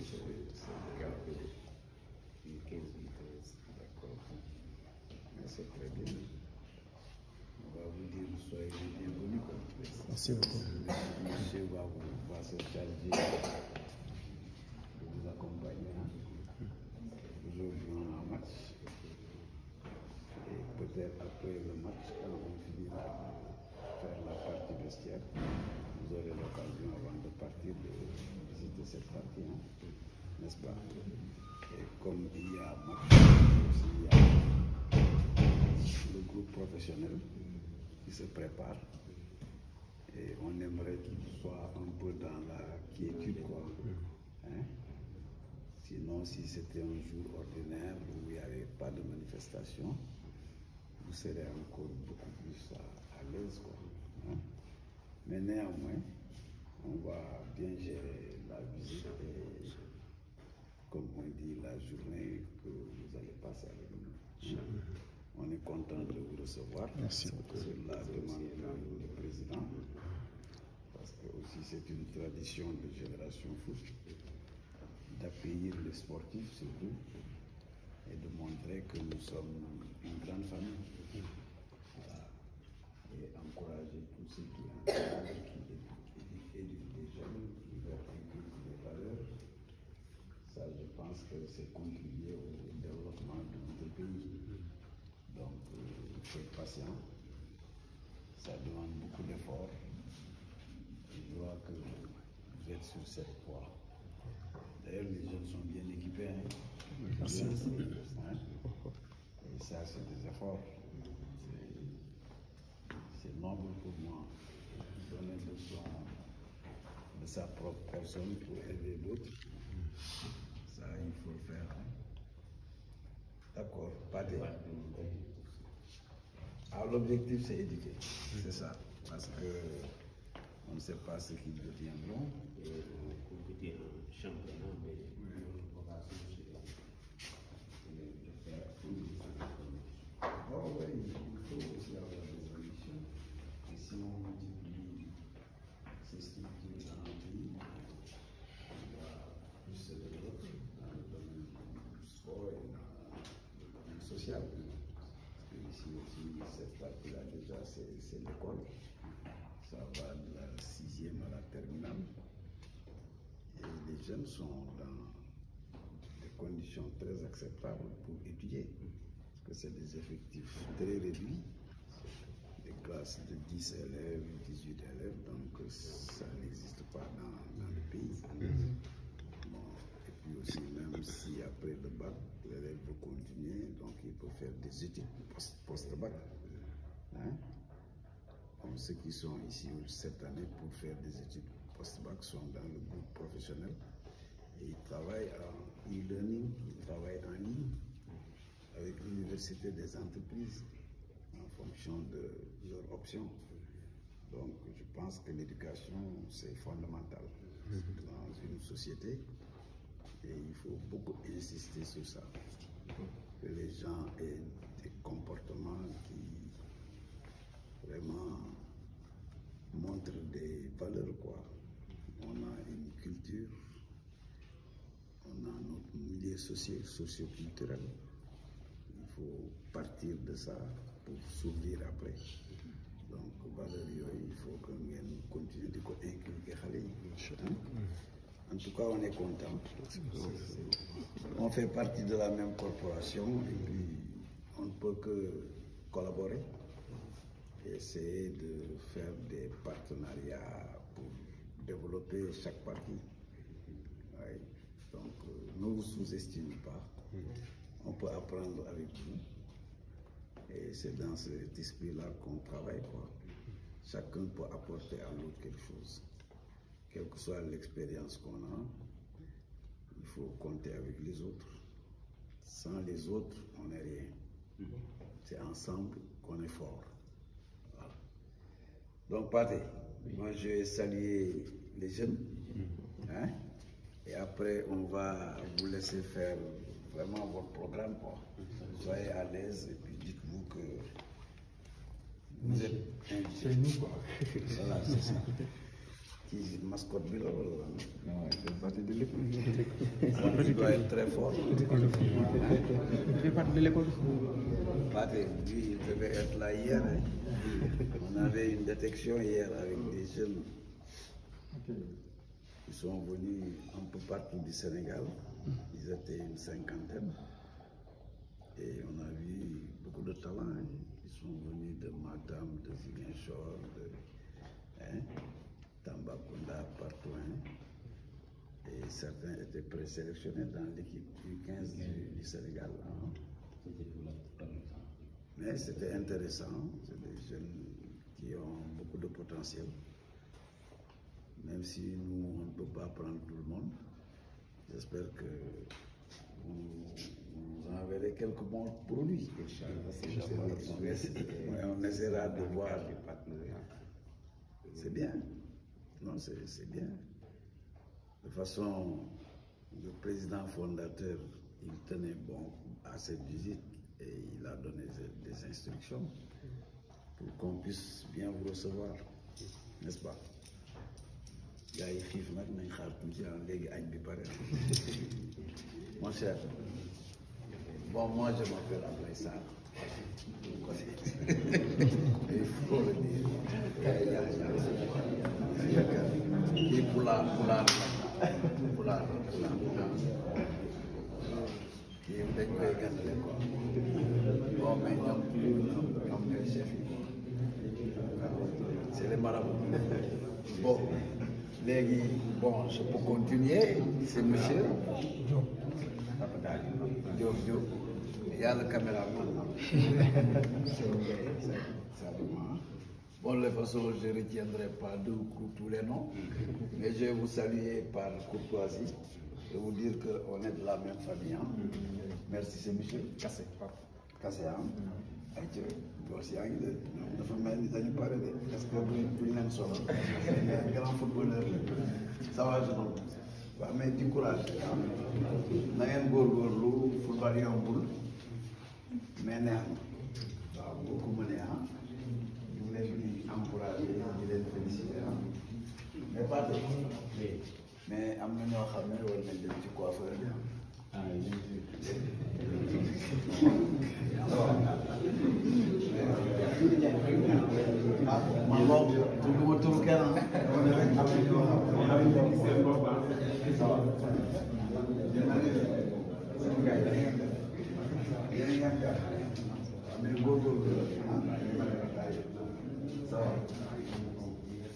c'est le cas du 15 du 13. D'accord. C'est très bien. On va vous dire, soyez les bienvenus. Merci beaucoup. Monsieur va se charger de vous accompagner. Aujourd'hui, on a un match. Et peut-être après le match, quand on finira de faire la partie vestiaire, vous aurez l'occasion avant de partir de visiter cette partie, n'est-ce pas? Et comme il y a match, aussi il y a le groupe professionnel qui se prépare. Et on aimerait qu'il soit un peu dans la quiétude, quoi. Hein? Sinon, si c'était un jour ordinaire où il n'y avait pas de manifestation, vous serez encore beaucoup plus à l'aise, quoi. Hein? Mais néanmoins, on va bien gérer la visite et, comme on dit, la journée que vous allez passer avec nous. On est content de vous recevoir. Merci beaucoup. C'est la demande du président. Parce que aussi c'est une tradition de Génération Foot d'accueillir les sportifs surtout et de montrer que nous sommes une grande famille. Voilà. Et encourager tous ceux qui éduquent des jeunes, qui leur inculquent des valeurs. Ça, je pense que c'est contribuer au développement de notre pays. Donc, il faut être patient. Ça demande beaucoup d'efforts. Je vois que vous êtes sur cette voie. D'ailleurs, les jeunes sont bien équipés. Merci. Et ça, c'est des efforts. C'est noble pour moi. Donner de sa propre personne pour aider d'autres. Ça, il faut le faire. D'accord, pas de. Alors, l'objectif, c'est éduquer. C'est ça. Parce que on ne sait pas ce qu'ils deviendront. Et compétir au championnat, mais oh oui, il faut aussi avoir des ambitions. Et si on multiplie ces structures dans un pays, on va plus se développer dans le domaine du sport et dans le domaine social. Parce que ici aussi, cette partie-là, déjà, c'est l'école. Ça va de la 6e à la terminale. Et les jeunes sont dans des conditions très acceptables pour étudier. Parce que c'est des effectifs très réduits. Des classes de 10 élèves, 18 élèves, donc ça n'existe pas dans le pays. Bon, et puis aussi, même si après le bac, l'élève veut continuer, donc il peut faire des études post-bac. Hein? Comme ceux qui sont ici cette année pour faire des études post-bac sont dans le groupe professionnel et ils travaillent en e-learning, ils travaillent en ligne avec l'université des entreprises en fonction de leurs options. Donc je pense que l'éducation c'est fondamental dans une société et il faut beaucoup insister sur ça, que les gens aient des comportements qui vraiment montre des valeurs, quoi. On a une culture, on a notre milieu socio-culturel. Il faut partir de ça pour s'ouvrir après. Donc, valeurs, il faut que nous continuions de inculquer. En tout cas, on est content. On fait partie de la même corporation et puis on ne peut que collaborer. Essayer de faire des partenariats pour développer chaque partie. Oui. Donc, ne vous sous-estimez pas. On peut apprendre avec vous. Et c'est dans cet esprit-là qu'on travaille, quoi. Chacun peut apporter à l'autre quelque chose. Quelle que soit l'expérience qu'on a, il faut compter avec les autres. Sans les autres, on n'est rien. C'est ensemble qu'on est fort. Donc, Pathé, moi je vais saluer les jeunes, hein, et après on va vous laisser faire vraiment votre programme, quoi. Soyez à l'aise et puis dites-vous que vous êtes invités. C'est nous, quoi. Voilà, c'est ça. ci mascotte bi la wala. Non, il fait partie de l'école. Il doit être très fort. Il fait partie de l'école. Pathé, lui, il devait être là hier. Hein. On avait une détection hier avec des jeunes. Ils sont venus un peu partout du Sénégal. Ils étaient une cinquantaine. Et on a vu beaucoup de talents. Hein. Ils sont venus de Matam, de Ziguinchor, de Tambacounda, partout. Hein. Et certains étaient présélectionnés dans l'équipe U15 du Sénégal. Hein. Mais c'était intéressant. C'est des jeunes qui ont beaucoup de potentiel. Même si nous, on ne peut pas prendre tout le monde. J'espère que vous enverrez quelques bons produits. On essaiera de voir. C'est bien. Non, c'est bien. De toute façon, le président fondateur, il tenait bon à cette visite et il a donné des instructions pour qu'on puisse bien vous recevoir, n'est-ce pas? gars yi xiif nag nañ xaar tuuti léegi añ bi pare. Mon cher, bon, moi je m'appelle Ablaye Sarr. Il faut le dire. Kii pulaar kii dañ koy gàttale quoi. Bon, mais ñoom ñooy chef yi. C'est les marabouts. Bon. Léegi, bon, je peux continuer. C'est monsieur Diop. Il y a le caméraman. Bon, de toute façon, je ne retiendrai pas tous les noms, mais je vais vous saluer par courtoisie et vous dire qu'on est de la même famille. Hein. Merci, c'est monsieur Kassé. Kassé, hein? Aussi, dafa mel ni dañu pare de est-ce que duñ leen solo grand footballeur ça va jeune waaw mais du courage na ngeen góorgóorlu football yombul mais neex na waaw boo ko mënee ñu leen di encouragé di leen félicité mais pas de mais am na ñoo xam ne war nañ dem ci coiffeur man moom tudduma turu kenn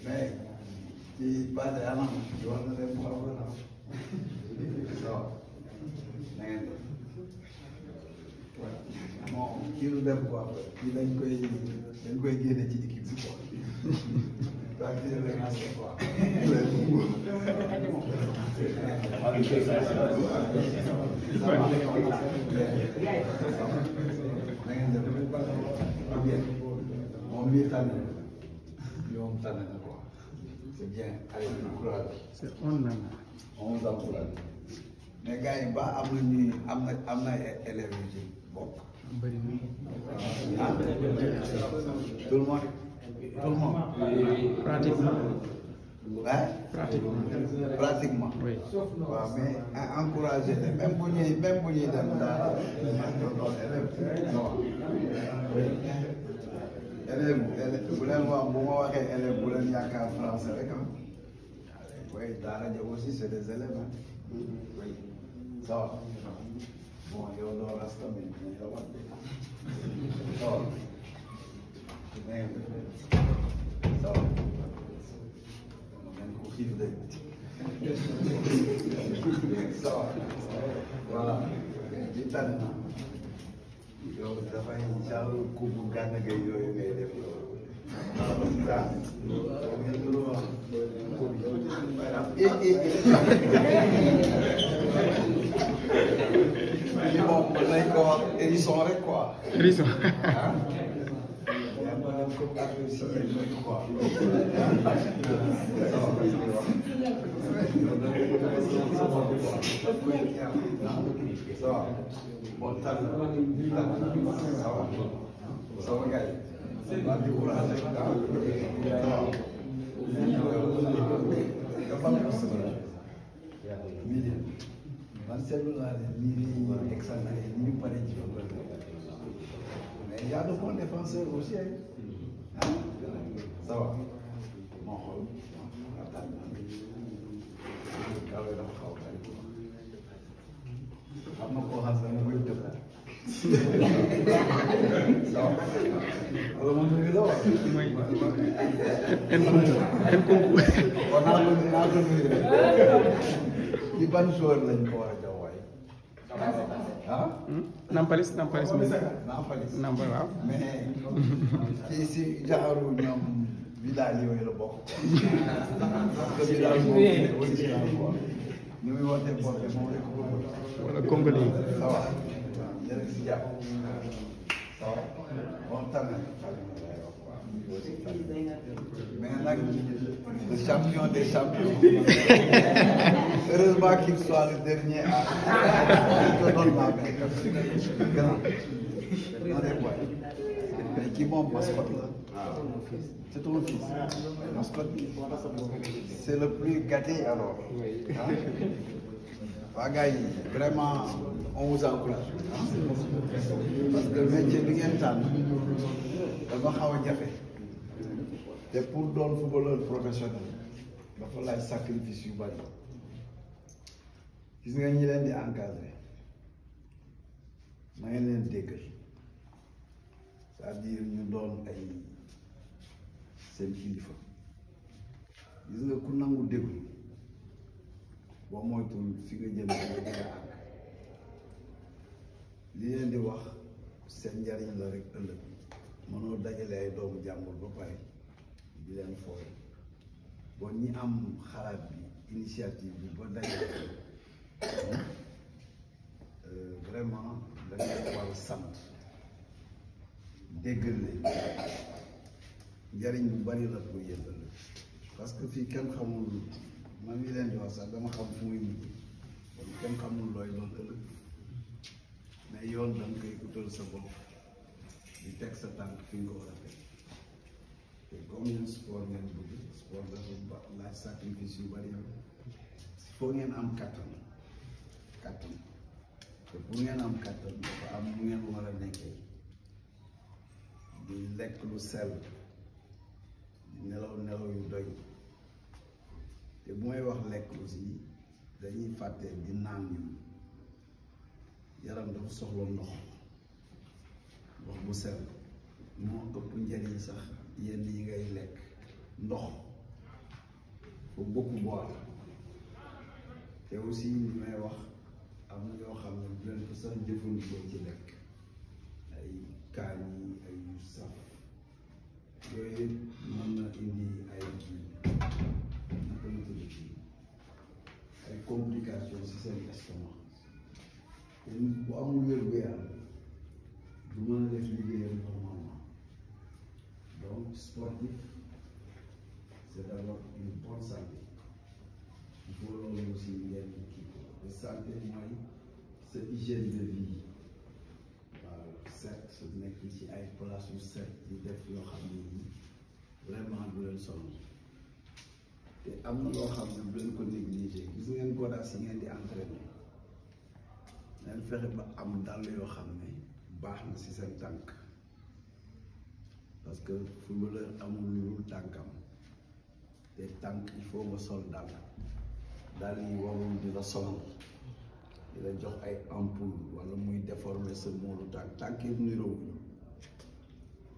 mais ci base anam war na dem bon kii lu dem quoi kii dañ koy génne ci équipe bi quoi donc kii la nga xam quoi moom mii tànn ñoom tànn na quoi c'est bien allez courage C'est on an. on vous encourage mais gars yi ba am na élèves yu ci bokk. Ah, tout le monde. Pratiquement. Hein? Pratiquement. Oui. waaw mais encourager leen même bu ñuy dem daal élève bu leen wax bu ma waxee élève bu leen yaakaar français rek oui daara ja aussi c'est des élèves oui ça va bon yow doo rasta mais dinañ la wax ça va ça va ko xiif de ça va voilà di tànn na yow dafay genre kubu gànn gay yooyu ngay def bon mën nañ ko wax hérisson rek quoi. Hérisson. Ah. Ça va. seetlu naa ne lii nii examen yi ni ñu paree ci football mais y a de bons défenseurs aussi ah ça va moo xool kawe dafa xaw a bari am na koo xam ne moom mooy dëpp ça va wala moom mi ngi la wax en concours kon naa ko nuyu ci ban joueur lañ ko war a jox waay ah Nampalis Nampalis mi Nampalis Nampal waaw mais kii si jaxaru ñoom Vidal yooyu la bokk parce que Vidal moom original quoi ni muy wootee boole moom rek ko wala Congolais yi ça va yéen a ngi si jàpp ça va bon tamit mais nag le champion des champions heureusement qu'il soit le dernier à te donne la main grand non des boy mais kii moom mascotte la c'est ton fils mascotte c'est le plus gâté alors waa gars yi vraiment on vous encourage parce que métier bi ngeen tànn dafa xaw a jafe te pour doon footballeur professionnel dafa laaj sacrifice yu bari gis nga ñi leen di encadrer na ngeen leen déggal c'est-à-dire ñu doon ay seen kilifa gis nga ku nangu déglu boo moytuwul fi nga jëm nga jëga àgg li leen di wax seen njariñ la rek ëllëg mënoo dajale ay doomu jàmbur ba pare di leen fooy bon ñi am xalaat bi initiative bi ba dajale vraiment da ngay war a sant déggal leen njariñ bu bari la pour yéen ëllëg parce que fii kenn xamul man mi leen di wax sax dama xam fu muy mujj kon kenn xamul looy doon ëllëg mais yoon da nga koy utal sa bopp di teg sa tànk fi nga ko war a teg te comme yéen sport ngeen bëgg sport dafa laaj sacrifice yu bari foo ngeen am kattan te pour ngeen am kattan dafa am lu ngeen war a nekkee di lekk lu sell di nelaw yu doy te bu may wax lekk aussi dañuy fàtte di naan ñu yaram dafa soxla ndox bu sell moo ëpp njariñ sax yenn yi ngay lekk ndox faut beaucoup boire te aussi li may wax am na yoo xam ne bu leen ko sax jëfandikoo ci lekk ay kaani ay saf yooyu mën na indi ay ay complications ci seen estomac te nit bu amul wér-gu-yaram du mën a def liggéeyam normalement donc sportif c'est d'abord une bonne santé il faut loolu aussi ngeen kii te santé mooy sa hygiène de vie waaw set nekk ci ay place yu set di def yoo xam ne vraiment du leen sonn te am na loo xam ne bu leen ko négligé gis ngeen godaas yi ngeen di entraîné leen fexe ba am dàll yoo xam ne baax na ci seen tànk parce que footballeur amul lu dul tànkam te tànk il faut nga sol dàll yi warul di la sonal di la jox ay ampoule wala muy déformer sa moolu tànk yi niroowuñu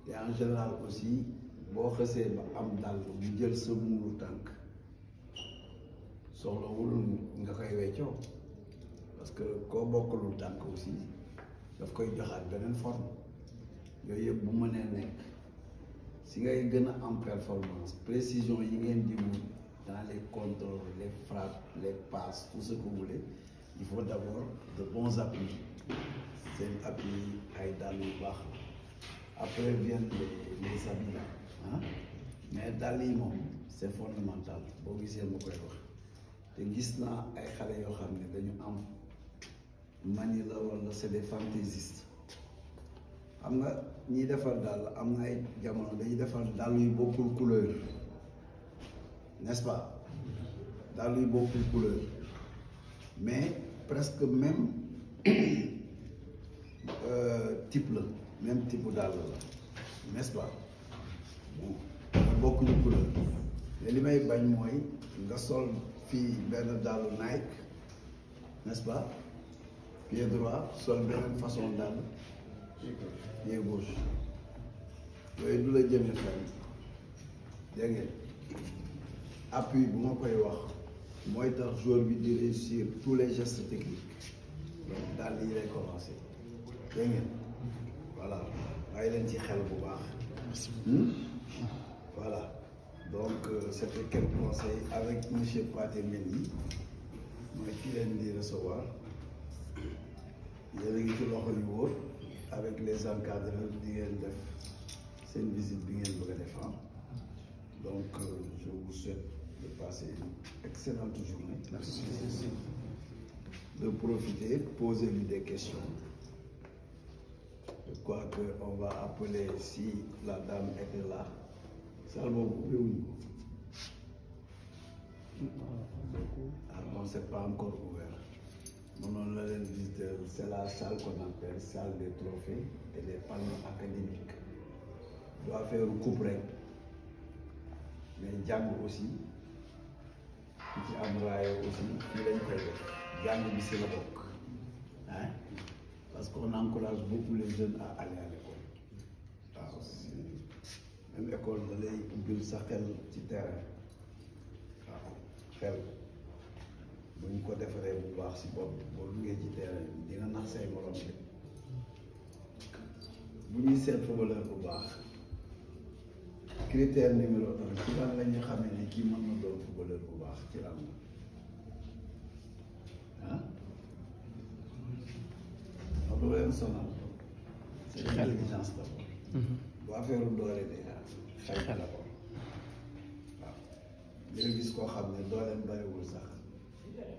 te en général aussi boo xësee ba am dàll mu jël sa muuru tànk soxlawul nga koy weccoo parce que koo bokkalul tànk aussi daf koy joxaat beneen forme yooyu yëpp bu mënee nekk si ngay gën a am performance précision yi ngeen di wut dans les contrôles les frappes les passes tout ce que vous voulez il faut d'abord de bons appuis seen appui ay dàll yu baax après viennent les habits là ah mais dàll yi moom c'est fondamental boo gisee ma koy wax te gis naa ay xale yoo xam ne dañu am mani la wala c'est des fantaisistes xam nga ñiy defar dàll am na ay jamono dañuy defar dàll yu bokkul couleur n'est-ce pas dàll yu bokkul couleur mais presque même type la même type bu dàll la n'est-ce pas bon bokkuñu couleur mais li may bañ mooy nga sol fii benn dàllu Nike n'est-ce pas pied droit sol beneen façon dàll pied gauche yooyu du la jëmee fenn dégg ngeen appui bu ma koy wax mooy tax joueur bi di réussir tous les gestes techniques donc daal yi lay commencer dégg ngeen voilà bàyyi leen ci xel bu baax voilà donc c'était quelques conseils avec monsieur Pathé Mendy mooy kii leen di recevoir yéen a ngi ci loxo yu wóor avec les encadreurs di ngeen def seen visite bi ngeen bëgg a def donc je vous souhaite de passer une excellente journée. Merci. De profiter, posez-lui des questions. Je crois qu'on va appeler si la dame était là. Salvo, bon, c'est pas encore ouvert. On l'a visité, c'est la salle qu'on appelle salle des trophées et des panneaux académiques. On doit faire une coupe mais jàng aussi ku ci am raaye aussi fii lañ koy def jàng bi si la bokk hein parce qu'on encourage beaucoup les jeunes à aller à l'école waaw même école da lay ubbil sa xel ci terrain waaw xel bu ñu ko defaree bu baax si bopp boo duggee ci terrain bi dina nax say morom bi bu ñuy seet footballeur bu baax critère numéro 1 ci lan la ñu xamee ni kii mën na doon footballeur bu baax ci lan la ah du leen sonal c'est l'intelligence d'abord bu affaire doole déjà xel d'abord waaw di nga gis koo xam ne dooleem bariwul sax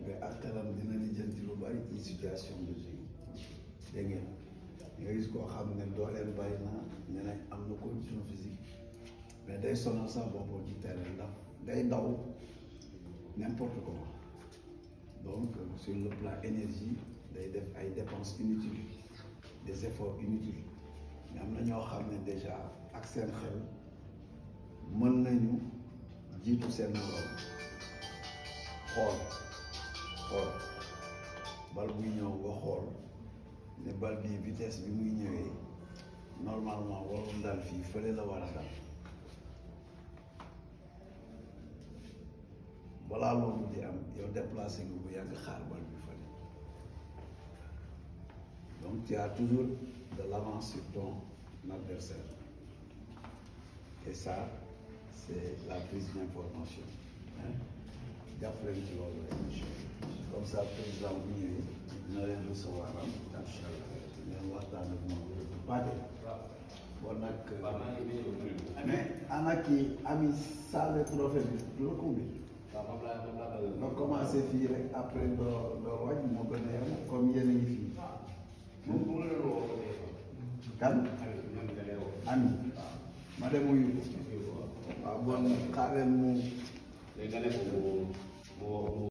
mais ak xelam dina lijjanti lu bari ci situation de jeu dégg ngeen di nga gis koo xam ne dooleem bari na ñu ne am na condition physique mais day sonal sax boppam ci terrain ndax day daw n'importe comment donc sur le plan énergie day def ay dépenses inutiles des efforts inutiles mais am na ñoo xam ne déjà ak seen xel mën nañu jiitu seen morom xool bal buy ñëw nga xool ne bal bi vitesse bi muy ñëwee normalement warul dal fii fële la war a dal balaa loolu di am yow déplacé nga bu yàgg xaar bal bi fële donc tu as toujours de l'avance sur ton adversaire et ça c'est la prise d'information jàpp leen ci loolu rek comme ça président bu ñëwee dina leen recevoir am incha allah ngeen waxtaan ak moom Pathé bon nag mais ana kii ami salle trophée bi du la ko ubbi nga commencé fii rek après doo wàññi moo gën a yem comme yéen a ngi fii kan ami ma dem wuyu waaw bon xaaral mu